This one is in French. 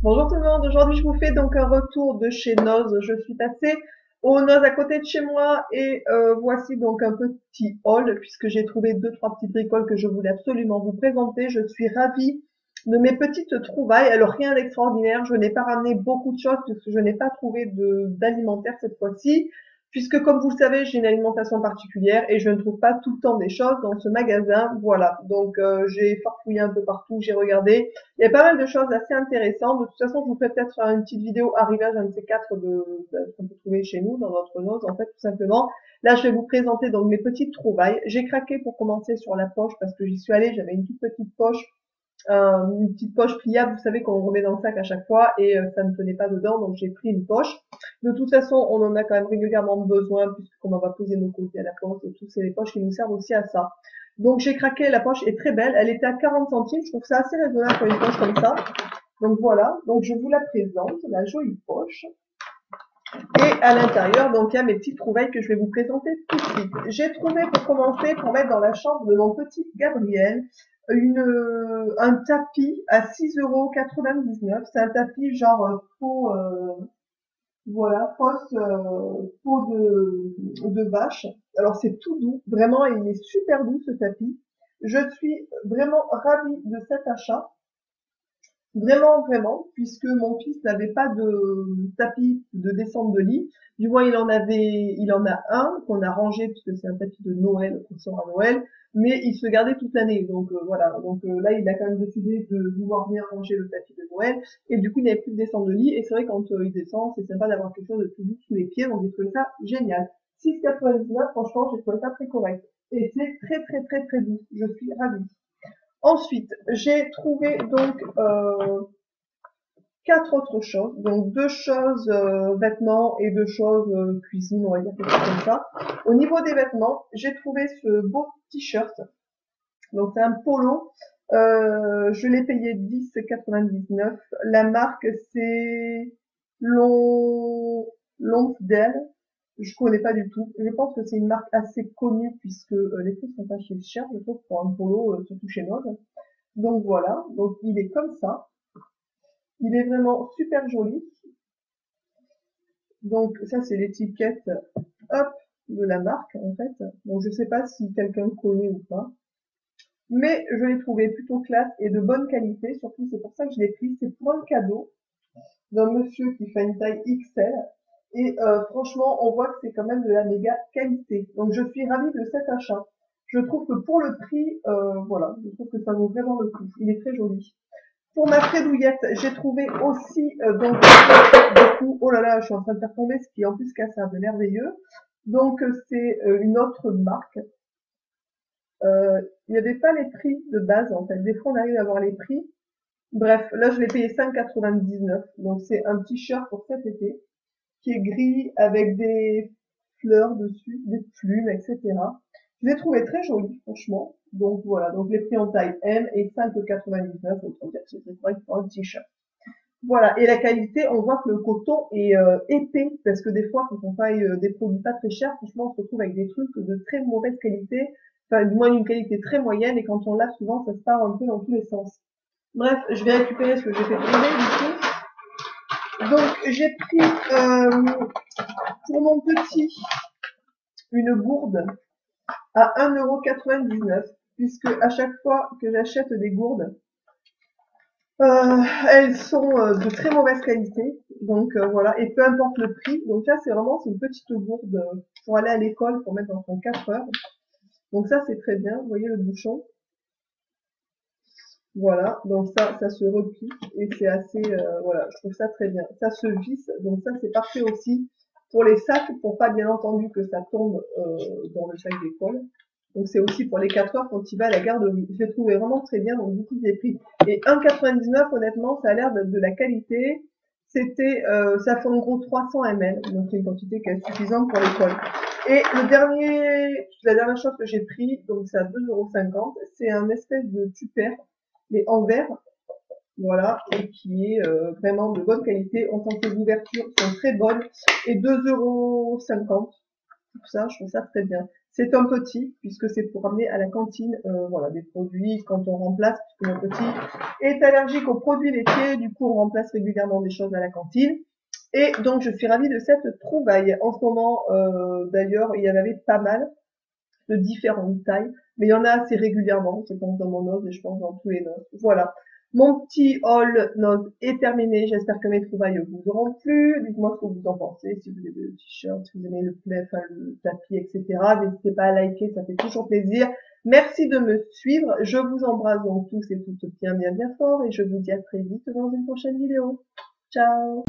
Bonjour tout le monde, aujourd'hui je vous fais donc un retour de chez Noz. Je suis passée au Noz à côté de chez moi et voici donc un petit haul puisque j'ai trouvé deux trois petites bricoles que je voulais absolument vous présenter. Je suis ravie de mes petites trouvailles. Alors rien d'extraordinaire, je n'ai pas ramené beaucoup de choses puisque je n'ai pas trouvé d'alimentaire cette fois-ci. Puisque comme vous le savez, j'ai une alimentation particulière et je ne trouve pas tout le temps des choses dans ce magasin. Voilà, donc j'ai farfouillé un peu partout, j'ai regardé. Il y a pas mal de choses assez intéressantes. De toute façon, je vous ferai peut-être une petite vidéo arrivage, un de ces quatre de ce qu'on peut trouver chez nous, dans notre nose, en fait, tout simplement. Là, je vais vous présenter donc mes petites trouvailles. J'ai craqué pour commencer sur la poche parce que j'y suis allée, j'avais une toute petite poche, une petite poche pliable, vous savez, qu'on remet dans le sac à chaque fois et ça ne tenait pas dedans, donc j'ai pris une poche. De toute façon, on en a quand même régulièrement besoin puisqu'on va poser nos courriers à la poste et tout, c'est les poches qui nous servent aussi à ça. Donc j'ai craqué, la poche est très belle, elle était à 40 centimes, je trouve ça assez raisonnable pour une poche comme ça. Donc voilà, donc je vous la présente, la jolie poche. Et à l'intérieur, donc il y a mes petites trouvailles que je vais vous présenter tout de suite. J'ai trouvé pour commencer, pour mettre dans la chambre de mon petit Gabriel, un tapis à 6,99 €. C'est un tapis genre peau, voilà, fausse peau de vache. Alors c'est tout doux, vraiment il est super doux ce tapis. Je suis vraiment ravie de cet achat. Vraiment, vraiment, puisque mon fils n'avait pas de tapis de descente de lit. Du moins, il en a un qu'on a rangé puisque c'est un tapis de Noël qu'on sort à Noël, mais il se gardait toute l'année. Donc voilà. Donc là, il a quand même décidé de vouloir bien ranger le tapis de Noël et du coup, il n'avait plus de descente de lit. Et c'est vrai quand il descend, c'est sympa d'avoir quelque chose de plus doux sous les pieds. Donc j'ai trouvé ça génial. 6,99, franchement, j'ai trouvé ça très correct. Et c'est très très très très doux. Je suis ravie. Ensuite, j'ai trouvé donc quatre autres choses, donc deux choses vêtements et deux choses cuisine, on va dire quelque chose comme ça. Au niveau des vêtements, j'ai trouvé ce beau t-shirt. Donc c'est un polo. Je l'ai payé 10,99. La marque c'est Lonsdale. Je connais pas du tout. Je pense que c'est une marque assez connue puisque les prix sont pas chers, je trouve, pour un polo, surtout chez Noz. Donc voilà, donc il est comme ça. Il est vraiment super joli. Donc ça c'est l'étiquette hop de la marque en fait. Bon je sais pas si quelqu'un connaît ou pas. Mais je l'ai trouvé plutôt classe et de bonne qualité. Surtout c'est pour ça que je l'ai pris. C'est pour un cadeau d'un monsieur qui fait une taille XL. Et franchement on voit que c'est quand même de la méga qualité. Donc je suis ravie de cet achat. Je trouve que pour le prix, voilà, je trouve que ça vaut vraiment le coup. Il est très joli. Pour ma fredouillette, j'ai trouvé aussi donc du coup, oh là là, je suis en train de faire tomber ce qui en plus casse un peu merveilleux. Donc c'est une autre marque. Il n'y avait pas les prix de base en fait. Des fois on arrive à avoir les prix. Bref, là je l'ai payé 5,99. Donc c'est un t-shirt pour cet été qui est gris avec des fleurs dessus, des plumes, etc. Je l'ai trouvé très joli, franchement. Donc voilà, donc je l'ai pris en taille M et 5,99. Autant dire que c'est vrai pour un t-shirt. Voilà, et la qualité, on voit que le coton est épais, parce que des fois, quand on paye des produits pas très chers, franchement, on se retrouve avec des trucs de très mauvaise qualité, enfin, du moins d'une qualité très moyenne, et quand on lave, souvent, ça se part un peu dans tous les sens. Bref, je vais récupérer ce que j'ai fait tomber, du coup. Donc, j'ai pris pour mon petit une gourde à 1,99 €, puisque à chaque fois que j'achète des gourdes, elles sont de très mauvaise qualité, donc voilà, et peu importe le prix. Donc là, c'est une petite gourde pour aller à l'école, pour mettre dans son 4 heures. Donc ça, c'est très bien. Vous voyez le bouchon. Voilà, donc ça se replie et c'est assez, voilà, je trouve ça très bien. Ça se visse, donc ça c'est parfait aussi pour les sacs, pour pas bien entendu que ça tombe dans le sac d'école. Donc c'est aussi pour les 4 heures quand il va à la garderie. Je l'ai trouvé vraiment très bien, donc du coup j'ai pris. Et 1,99 honnêtement, ça a l'air de la qualité. C'était, ça fait en gros 300 ml, donc c'est une quantité qui est suffisante pour l'école. Et la dernière chose que j'ai pris, donc c'est à 2,50 €, c'est un espèce de tupper, mais en verre, voilà, et qui est vraiment de bonne qualité. On sent que les ouvertures sont très bonnes et 2,50 € pour ça, je trouve ça très bien. C'est un petit, puisque c'est pour amener à la cantine, voilà, des produits quand on remplace, puisque mon petit est allergique aux produits laitiers, du coup on remplace régulièrement des choses à la cantine. Et donc je suis ravie de cette trouvaille. En ce moment, d'ailleurs, il y en avait pas mal de différentes tailles, mais il y en a assez régulièrement, je pense dans mon nose et je pense dans tous les noses. Voilà. Mon petit haul nose est terminé. J'espère que mes trouvailles vous auront plu. Dites-moi ce que vous en pensez, si vous aimez le t-shirt, si vous aimez le plaid, enfin, le tapis, etc. N'hésitez pas à liker, ça fait toujours plaisir. Merci de me suivre. Je vous embrasse donc tous et toutes bien, bien, bien fort et je vous dis à très vite dans une prochaine vidéo. Ciao!